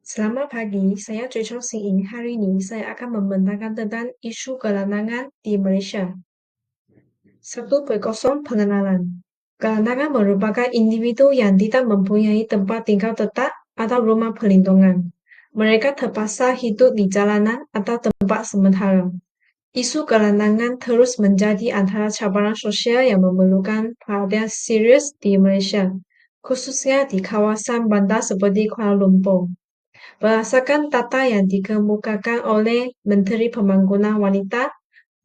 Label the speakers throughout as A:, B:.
A: Selamat pagi, saya Choi Chong Sing. Hari ini saya akan membentangkan tentang isu gelandangan di Malaysia. 1.0 Pengenalan. Gelandangan merupakan individu yang tidak mempunyai tempat tinggal tetap atau rumah perlindungan. Mereka terpaksa hidup di jalanan atau tempat sementara. Isu gelandangan terus menjadi antara cabaran sosial yang memerlukan perhatian serius di Malaysia, khususnya di kawasan bandar seperti Kuala Lumpur. Berdasarkan data yang dikemukakan oleh Menteri Pembangunan Wanita,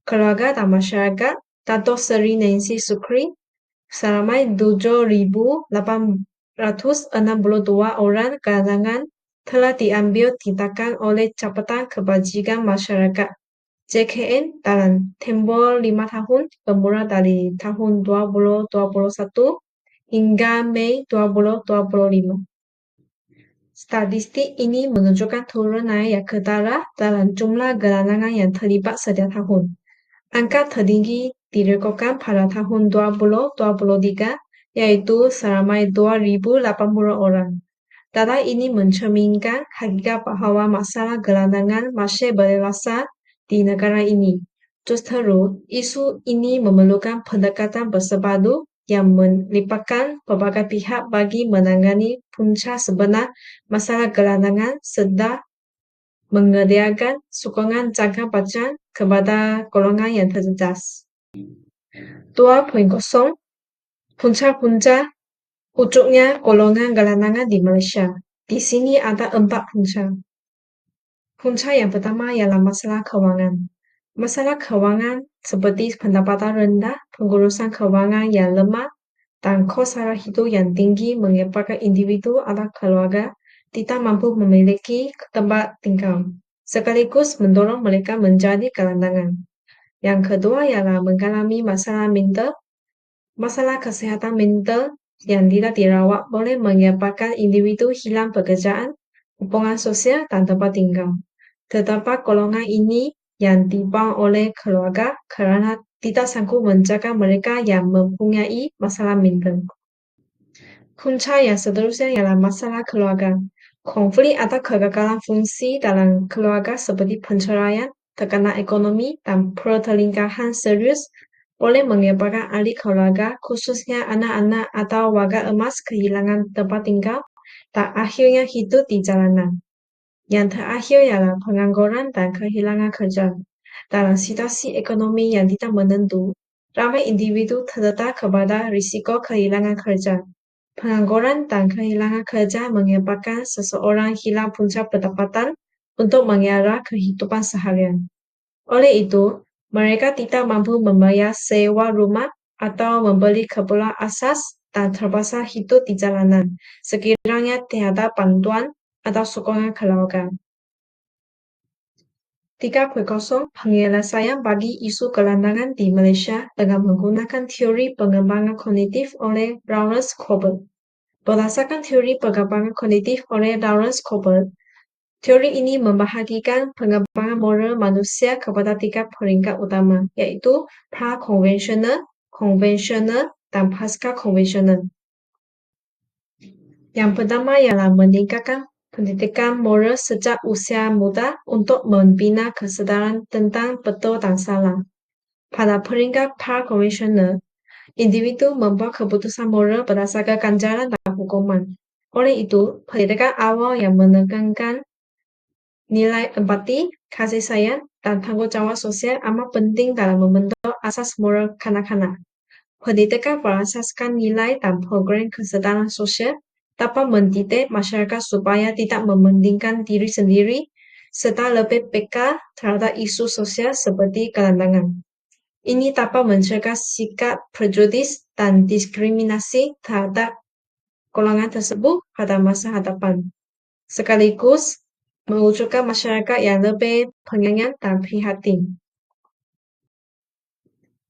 A: Keluarga dan Masyarakat, Dato' Seri Nancy Sukri, seramai 7.862 orang gelandangan telah diambil tindakan oleh Jabatan Kebajikan Masyarakat JKN dalam tempoh 5 tahun bermula dari tahun 2021 hingga Mei 2025. Statistik ini menunjukkan turunan yang ketara dalam jumlah gelandangan yang terlibat setiap tahun. Angka tertinggi direkodkan pada tahun 2023, yaitu seramai 2.080 orang. Data ini mencerminkan hakikat bahawa masalah gelandangan masih berlangsung di negara ini. Justru, isu ini memerlukan pendekatan bersepadu yang melibatkan berbagai pihak bagi menangani punca sebenar masalah gelandangan serta menyediakan sokongan jangka panjang kepada golongan yang terjejas. 2.0 Punca-punca wujudnya golongan gelandangan di Malaysia. Di sini ada 4 punca. Punca yang pertama ialah masalah kewangan. Masalah kewangan seperti pendapatan rendah, pengurusan kewangan yang lemah, dan kos sara hidup yang tinggi menyebabkan individu atau keluarga tidak mampu memiliki tempat tinggal, sekaligus mendorong mereka menjadi gelandangan. Yang kedua ialah mengalami masalah mental. Masalah kesehatan mental yang tidak dirawat boleh menyebabkan individu hilang pekerjaan, hubungan sosial, dan tempat tinggal. Terdapat golongan ini yang dibuang oleh keluarga kerana tidak sanggup menjaga mereka yang mempunyai masalah mental. Punca yang seterusnya ialah masalah keluarga. Konflik atau kegagalan fungsi dalam keluarga seperti perceraian, tekanan ekonomi, dan pertelingkahan serius boleh menyebabkan ahli keluarga, khususnya anak-anak atau warga emas kehilangan tempat tinggal dan akhirnya hidup di jalanan. Yang terakhir ialah pengangguran dan kehilangan kerja. Dalam situasi ekonomi yang tidak menentu, ramai individu terdedah kepada risiko kehilangan kerja. Pengangguran dan kehilangan kerja menyebabkan seseorang hilang punca pendapatan untuk mengelola kehidupan seharian. Oleh itu, mereka tidak mampu membayar sewa rumah atau membeli keperluan asas dan terpaksa hidup di jalanan sekiranya tiada bantuan atau sokongan keluarga. 3.0 Penyelesaian bagi isu gelandangan di Malaysia dengan menggunakan teori pengembangan kognitif oleh Lawrence Kober. Berdasarkan teori pengembangan kognitif oleh Lawrence Kober, teori ini membahagikan pengembangan moral manusia kepada 3 peringkat utama, iaitu pra-konvensional, konvensional, dan pasca-konvensional. Yang pertama ialah meningkatkan pendidikan moral sejak usia muda untuk membina kesedaran tentang betul dan salah. Pada peringkat pra-konvensional, individu membuat keputusan moral berdasarkan ganjaran dan hukuman. Oleh itu, pendidikan awal yang menekankan nilai empati, kasih sayang, dan tanggungjawab sosial amat penting dalam membentuk asas moral kanak-kanak. Pendidikan berasaskan nilai dan program kesedaran sosial dapat mendidik masyarakat supaya tidak mementingkan diri sendiri serta lebih peka terhadap isu sosial seperti gelandangan. Ini dapat mencegah sikap prejudis dan diskriminasi terhadap golongan tersebut pada masa hadapan, sekaligus mewujudkan masyarakat yang lebih penyayang dan prihatin.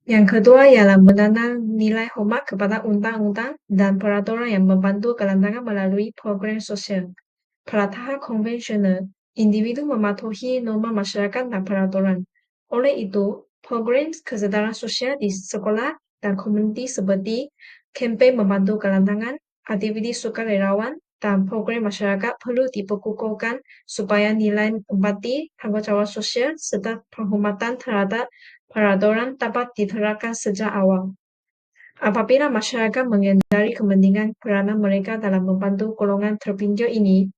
A: Yang kedua ialah menanam nilai hormat kepada undang-undang dan peraturan yang membantu gelandangan melalui program sosial. Pada tahap konvensional, individu mematuhi norma masyarakat dan peraturan. Oleh itu, program kesedaran sosial di sekolah dan komuniti seperti kempen membantu gelandangan, aktiviti sukarelawan, dan program masyarakat perlu diperkukuhkan supaya nilai empati, tanggungjawab sosial, serta penghormatan terhadap peraturan dapat diterapkan sejak awal. Apabila masyarakat menyadari kepentingan peranan mereka dalam membantu golongan terpinggir ini,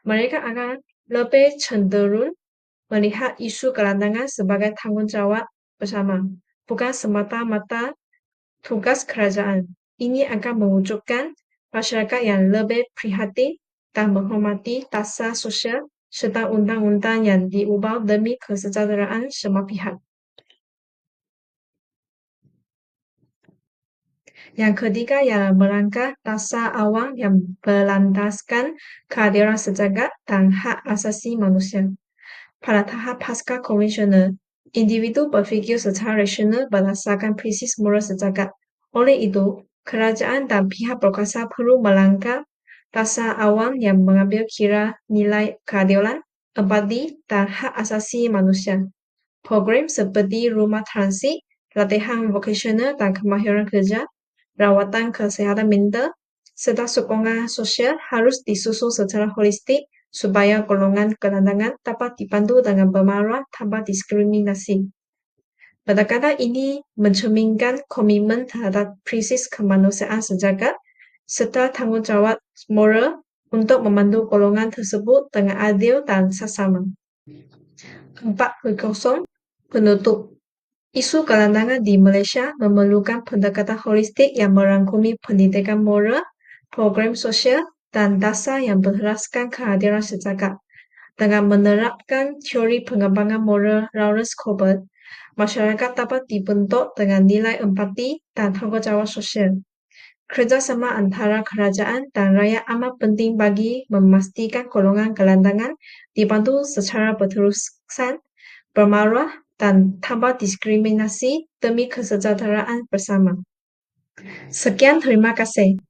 A: mereka akan lebih cenderung melihat isu gelandangan sebagai tanggung jawab bersama, bukan semata-mata tugas kerajaan. Ini akan mewujudkan masyarakat yang lebih prihatin dan menghormati dasar sosial serta undang-undang yang diubah demi kesejahteraan semua pihak. Yang ketiga ialah melangkah dasar awam yang berlandaskan keadilan sejagat dan hak asasi manusia. Pada tahap pasca konvensional, individu berfikir secara rasional berdasarkan prinsip moral sejagat. Oleh itu, kerajaan dan pihak berkuasa perlu melangkah dasar awam yang mengambil kira nilai keadilan, empati, dan hak asasi manusia. Program seperti rumah transit, latihan vokasional dan kemahiran kerja, rawatan kesehatan mental, serta sokongan sosial harus disusun secara holistik supaya golongan gelandangan dapat dibantu dengan bermarwah tanpa diskriminasi. Pendekatan ini mencerminkan komitmen terhadap prinsip kemanusiaan sejagat serta tanggungjawab moral untuk membantu golongan tersebut dengan adil dan saksama. 4.0 Penutup. Isu gelandangan di Malaysia memerlukan pendekatan holistik yang merangkumi pendidikan moral, program sosial, dan dasar yang berasaskan keadilan sejagat. Dengan menerapkan teori pengembangan moral Lawrence Kober, masyarakat dapat dibentuk dengan nilai empati dan tanggungjawab sosial. Kerjasama antara kerajaan dan rakyat amat penting bagi memastikan golongan gelandangan dibantu secara berterusan, bermarwah, dan tanpa diskriminasi demi kesejahteraan bersama. Sekian, terima kasih.